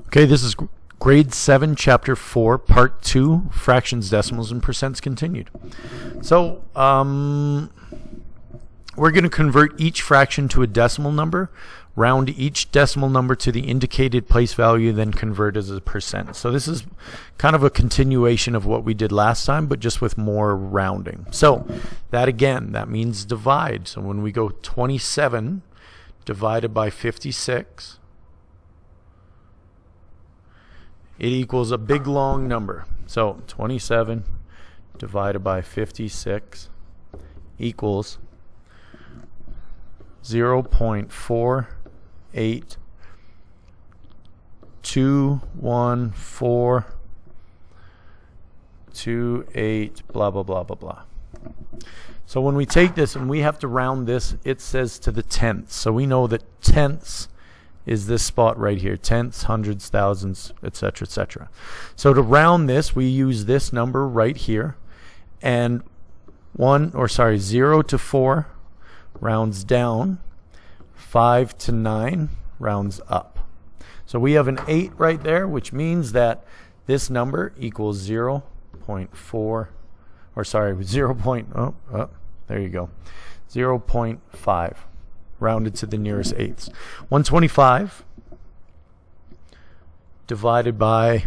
Okay, this is grade 7, chapter 4, part 2, fractions, decimals, and percents continued. So, we're going to convert each fraction to a decimal number, round each decimal number to the indicated place value, then convert as a percent. So this is kind of a continuation of what we did last time, but just with more rounding. So that again, that means divide. So when we go 27 divided by 56, it equals a big long number. So 27 divided by 56 equals 0.4821428 blah blah blah blah blah. So when we take this and we have to round this, it says to the tenths. So we know that tenths is this spot right here, tenths, hundreds, thousands, etc., etc. So to round this, we use this number right here, and 0 to 4 rounds down, 5 to 9 rounds up. So we have an 8 right there, which means that this number equals 0.5, there you go, 0.5. rounded to the nearest eighths. 125 divided by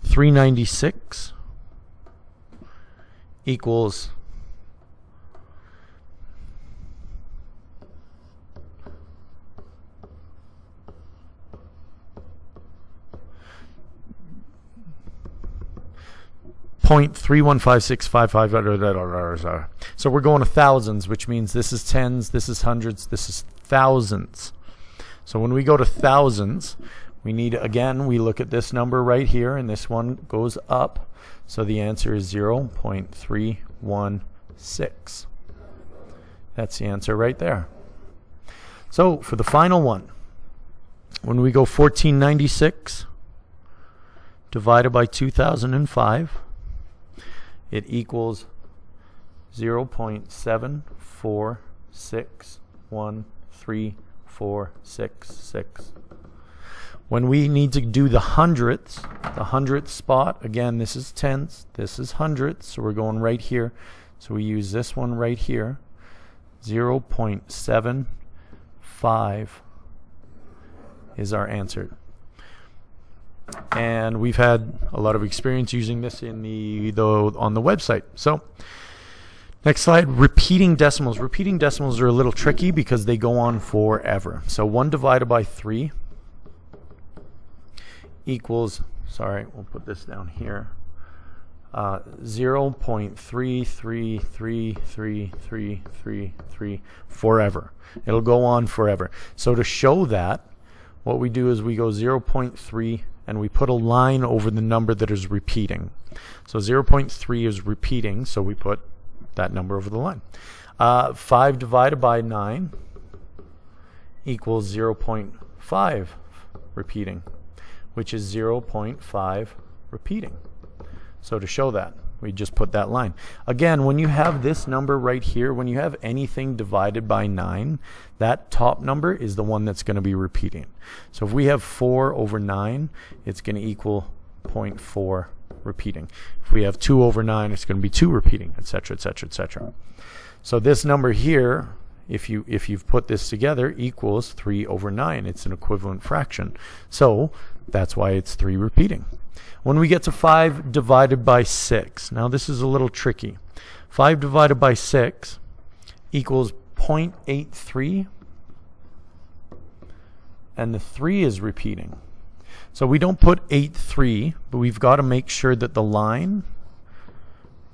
396 equals 0.315655. So we're going to thousands, which means this is tens, this is hundreds, this is thousands. So when we go to thousands, we need, again, we look at this number right here, and this one goes up. So the answer is 0.316. That's the answer right there. So for the final one, when we go 1496 divided by 2005, it equals 0.74613466. When we need to do the hundredths spot, again, this is tenths, this is hundredths, so we're going right here. So we use this one right here. 0.75 is our answer. And we've had a lot of experience using this in on the website. So next slide, repeating decimals. Repeating decimals are a little tricky because they go on forever. So 1 divided by 3 equals, we'll put this down here, 0.333333 forever. It'll go on forever. So to show that, what we do is we go 0.3 and we put a line over the number that is repeating. So 0.3 is repeating, so we put that number over the line. 5 divided by 9 equals 0.5 repeating, which is 0.5 repeating. So to show that, we just put that line. Again, when you have this number right here, when you have anything divided by 9, that top number is the one that's going to be repeating. So if we have 4 over 9, it's going to equal 0.4 repeating. If we have 2 over 9, it's going to be 2 repeating, etc., etc., etc. So this number here, if you've put this together, equals 3 over 9. It's an equivalent fraction. So that's why it's 3 repeating. When we get to 5 divided by 6, now this is a little tricky. 5 divided by 6 equals 0.83, and the 3 is repeating. So we don't put 83, but we've got to make sure that the line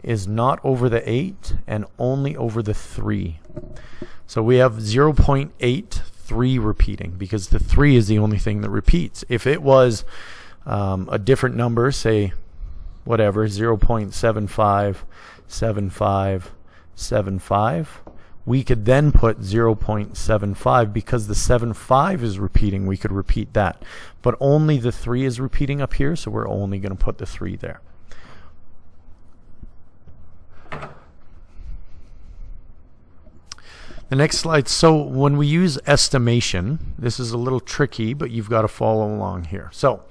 is not over the 8 and only over the 3. So we have 0.83 repeating because the 3 is the only thing that repeats. If it was a different number, say whatever, 0.757575, we could then put 0.75 because the 75 is repeating. We could repeat that, but only the 3 is repeating up here, so we're only going to put the 3 there. The next slide. So when we use estimation, this is a little tricky, but you've got to follow along here. So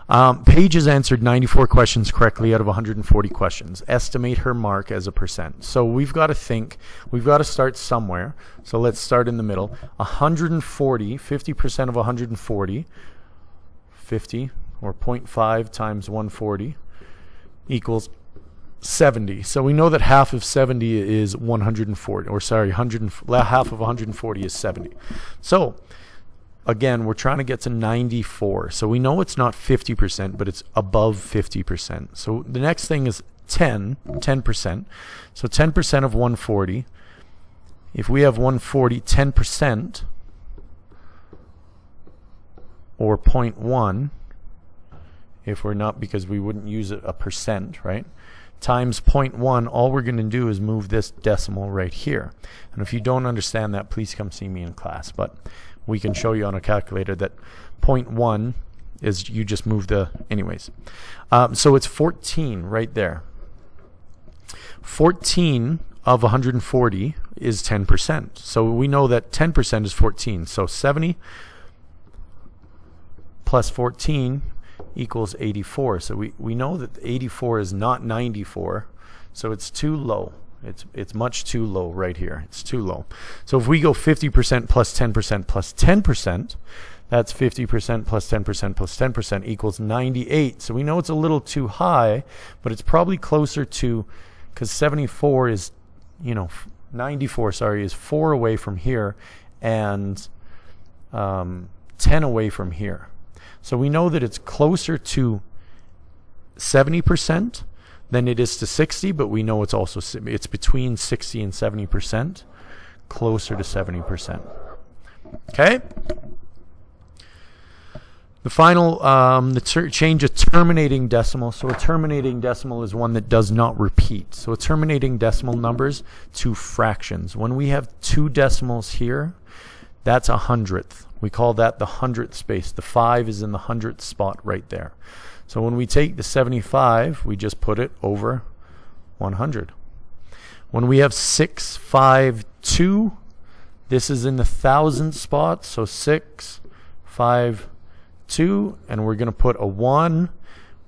Paige has answered 94 questions correctly out of 140 questions. Estimate her mark as a percent. So we've got to think, we've got to start somewhere. So let's start in the middle. 140, 50% of 140, 50 or 0.5 times 140 equals 70. So we know that half of 70 is 140, or sorry, half of 140 is 70. So again, we're trying to get to 94. So we know it's not 50%, but it's above 50%. So the next thing is 10%. So 10% of 140. If we have 140, 10%, or 0.1, if we're not, because we wouldn't use a percent, right? Times 0.1, all we're going to do is move this decimal right here. And if you don't understand that, please come see me in class. But we can show you on a calculator that 0.1 is, you just move the, anyways. So it's 14 right there. 14 of 140 is 10%. So we know that 10% is 14. So 70 plus 14 equals 84. So we know that 84 is not 94, so it's too low. It's much too low right here. It's too low. So if we go 50% plus 10% plus 10%, that's 50% plus 10% plus 10% equals 98. So we know it's a little too high, but it's probably closer to, because 74 is, 94, sorry, is 4 away from here, and 10 away from here. So we know that it's closer to 70% than it is to 60, but we know it's also, it's between 60 and 70%, closer to 70%. Okay? The final, change a terminating decimal. So a terminating decimal is one that does not repeat. So a terminating decimal numbers to fractions. When we have 2 decimals here, that's 100th. We call that the 100th space. The 5 is in the 100th spot right there. So when we take the 75, we just put it over 100. When we have 652, this is in the 1000th spot. So 652, and we're going to put a 1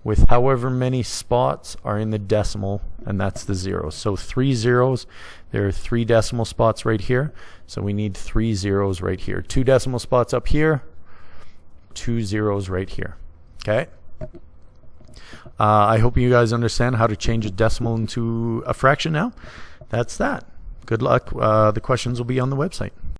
with however many spots are in the decimal, and that's the zeros. So 3 zeros, there are 3 decimal spots right here, so we need 3 zeros right here. 2 decimal spots up here, 2 zeros right here. Okay? I hope you guys understand how to change a decimal into a fraction now. That's that. Good luck. The questions will be on the website.